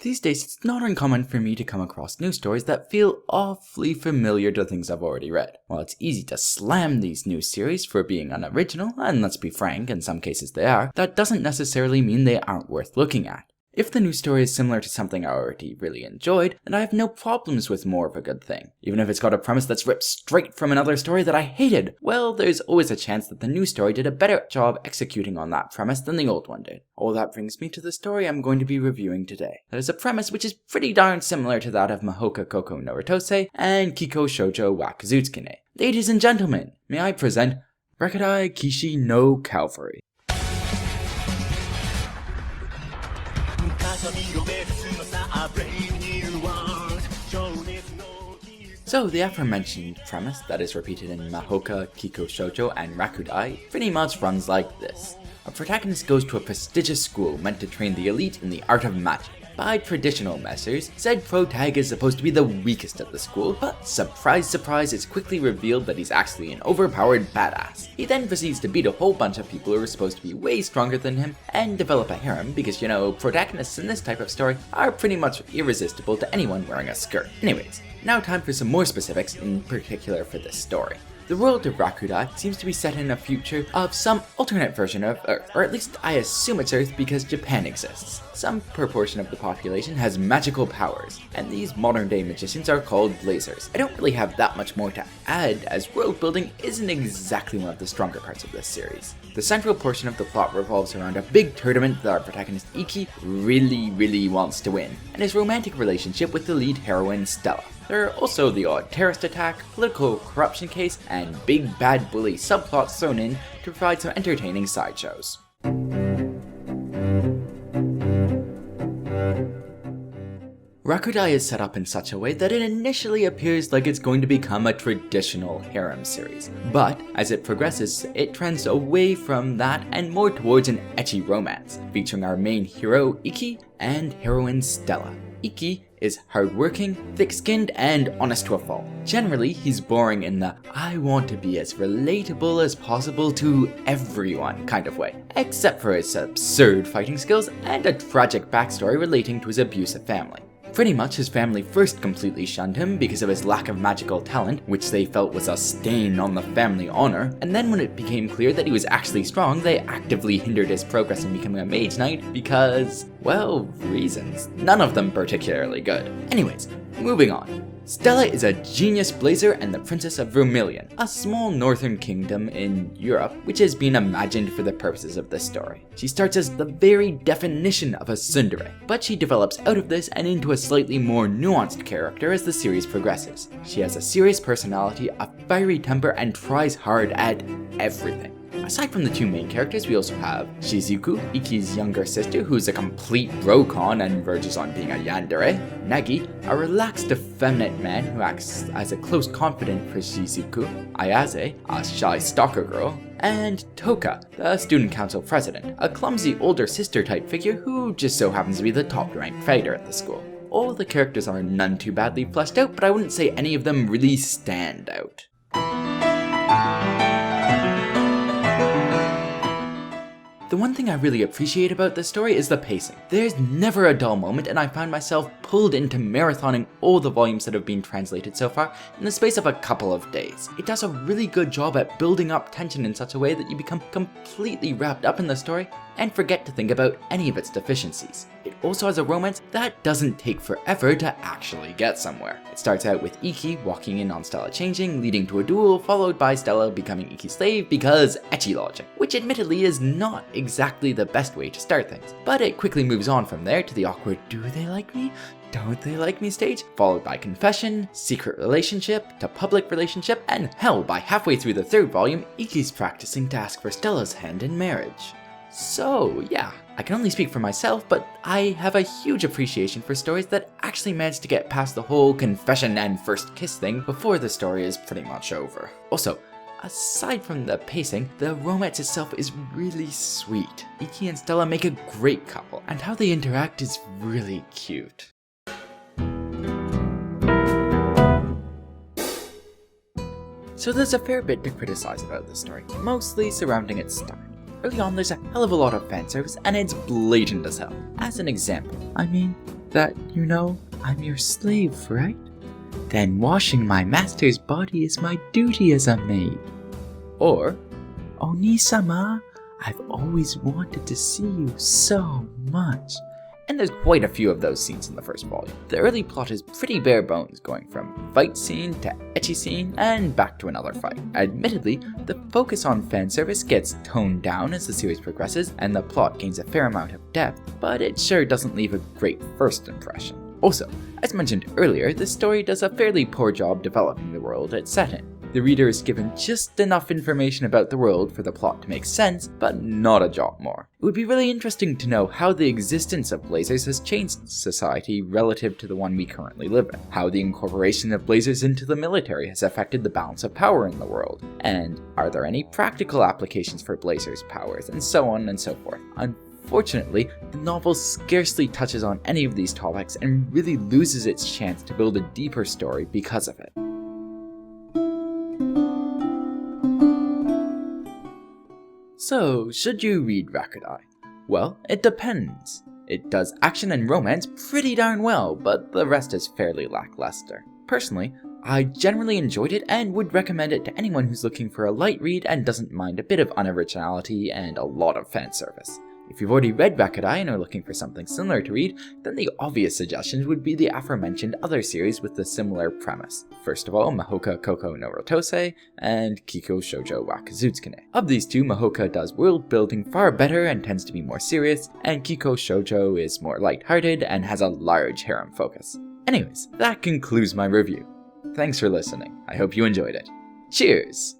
These days, it's not uncommon for me to come across news stories that feel awfully familiar to things I've already read. While it's easy to slam these news series for being unoriginal, and let's be frank, in some cases they are, that doesn't necessarily mean they aren't worth looking at. If the news story is similar to something I already really enjoyed, then I have no problems with more of a good thing. Even if it's got a premise that's ripped straight from another story that I hated, well, there's always a chance that the new story did a better job executing on that premise than the old one did. All that brings me to the story I'm going to be reviewing today. That is a premise which is pretty darn similar to that of Mahoka Koko no Ritose and Kiko Shoujo wa Kazutsukine. Ladies and gentlemen, may I present Rakudai Kishi no Cavalry. So the aforementioned premise that is repeated in Mahoka, Kiko Shoujo, and Rakudai pretty much runs like this. A protagonist goes to a prestigious school meant to train the elite in the art of magic. By traditional measures, said protag is supposed to be the weakest at the school, but surprise surprise, it's quickly revealed that he's actually an overpowered badass. He then proceeds to beat a whole bunch of people who are supposed to be way stronger than him, and develop a harem because, protagonists in this type of story are pretty much irresistible to anyone wearing a skirt. Anyways, now time for some more specifics, in particular for this story. The world of Rakudai seems to be set in a future of some alternate version of Earth, or at least I assume it's Earth because Japan exists. Some proportion of the population has magical powers, and these modern day magicians are called blazers. I don't really have that much more to add, as world building isn't exactly one of the stronger parts of this series. The central portion of the plot revolves around a big tournament that our protagonist Iki really wants to win, and his romantic relationship with the lead heroine Stella. There are also the odd terrorist attack, political corruption case, and big bad bully subplots thrown in to provide some entertaining sideshows. Rakudai is set up in such a way that it initially appears like it's going to become a traditional harem series, but as it progresses, it trends away from that and more towards an ecchi romance, featuring our main hero Iki and heroine Stella. Iki is hardworking, thick-skinned, and honest to a fault. Generally, he's boring in the I want to be as relatable as possible to everyone kind of way, except for his absurd fighting skills and a tragic backstory relating to his abusive family. Pretty much his family first completely shunned him because of his lack of magical talent, which they felt was a stain on the family honor, and then when it became clear that he was actually strong, they actively hindered his progress in becoming a mage knight because, well, reasons. None of them particularly good. Anyways, moving on. Stella is a genius blazer and the princess of Vermilion, a small northern kingdom in Europe which has been imagined for the purposes of this story. She starts as the very definition of a tsundere, but she develops out of this and into a slightly more nuanced character as the series progresses. She has a serious personality, a fiery temper, and tries hard at everything. Aside from the two main characters, we also have Shizuku, Iki's younger sister, who's a complete bro-con and verges on being a yandere, Nagi, a relaxed, effeminate man who acts as a close confidant for Shizuku, Ayase, a shy stalker girl, and Toka, the student council president, a clumsy older sister type figure who just so happens to be the top ranked fighter at the school. All the characters are none too badly fleshed out, but I wouldn't say any of them really stand out. The one thing I really appreciate about this story is the pacing. There's never a dull moment, and I found myself pulled into marathoning all the volumes that have been translated so far in the space of a couple of days. It does a really good job at building up tension in such a way that you become completely wrapped up in the story and forget to think about any of its deficiencies. It also has a romance that doesn't take forever to actually get somewhere. It starts out with Iki walking in on Stella changing, leading to a duel, followed by Stella becoming Iki's slave because ecchi logic, which admittedly is not exactly the best way to start things. But it quickly moves on from there to the awkward do they like me? Don't they like me stage, followed by confession, secret relationship, to public relationship, and hell, by halfway through the third volume, Iki's practicing to ask for Stella's hand in marriage. So yeah, I can only speak for myself, but I have a huge appreciation for stories that actually manage to get past the whole confession and first kiss thing before the story is pretty much over. Also, aside from the pacing, the romance itself is really sweet. Iki and Stella make a great couple, and how they interact is really cute. So there's a fair bit to criticize about this story, mostly surrounding its start. early on there's a hell of a lot of fanservice and it's blatant as hell. As an example, I mean, that, I'm your slave, right? Then washing my master's body is my duty as a maid. Or, Oni-sama, I've always wanted to see you so much. And there's quite a few of those scenes in the first volume. The early plot is pretty bare bones, going from fight scene to ecchi scene and back to another fight. Admittedly, the focus on fanservice gets toned down as the series progresses and the plot gains a fair amount of depth, but it sure doesn't leave a great first impression. Also, as mentioned earlier, the story does a fairly poor job developing the world it's set in. The reader is given just enough information about the world for the plot to make sense, but not a jot more. It would be really interesting to know how the existence of Blazers has changed society relative to the one we currently live in, how the incorporation of Blazers into the military has affected the balance of power in the world, and are there any practical applications for Blazers' powers, and so on and so forth. Unfortunately, the novel scarcely touches on any of these topics and really loses its chance to build a deeper story because of it. So, should you read Rakudai? Well, it depends. It does action and romance pretty darn well, but the rest is fairly lackluster. Personally, I generally enjoyed it and would recommend it to anyone who's looking for a light read and doesn't mind a bit of unoriginality and a lot of fan service. If you've already read Rakudai and are looking for something similar to read, then the obvious suggestions would be the aforementioned other series with a similar premise. First of all, Mahoka Koko no Rotose and Kiko Shoujo wa Kazutsukine. Of these two, Mahoka does world building far better and tends to be more serious, and Kiko Shoujo is more lighthearted and has a large harem focus. Anyways, that concludes my review. Thanks for listening. I hope you enjoyed it. Cheers!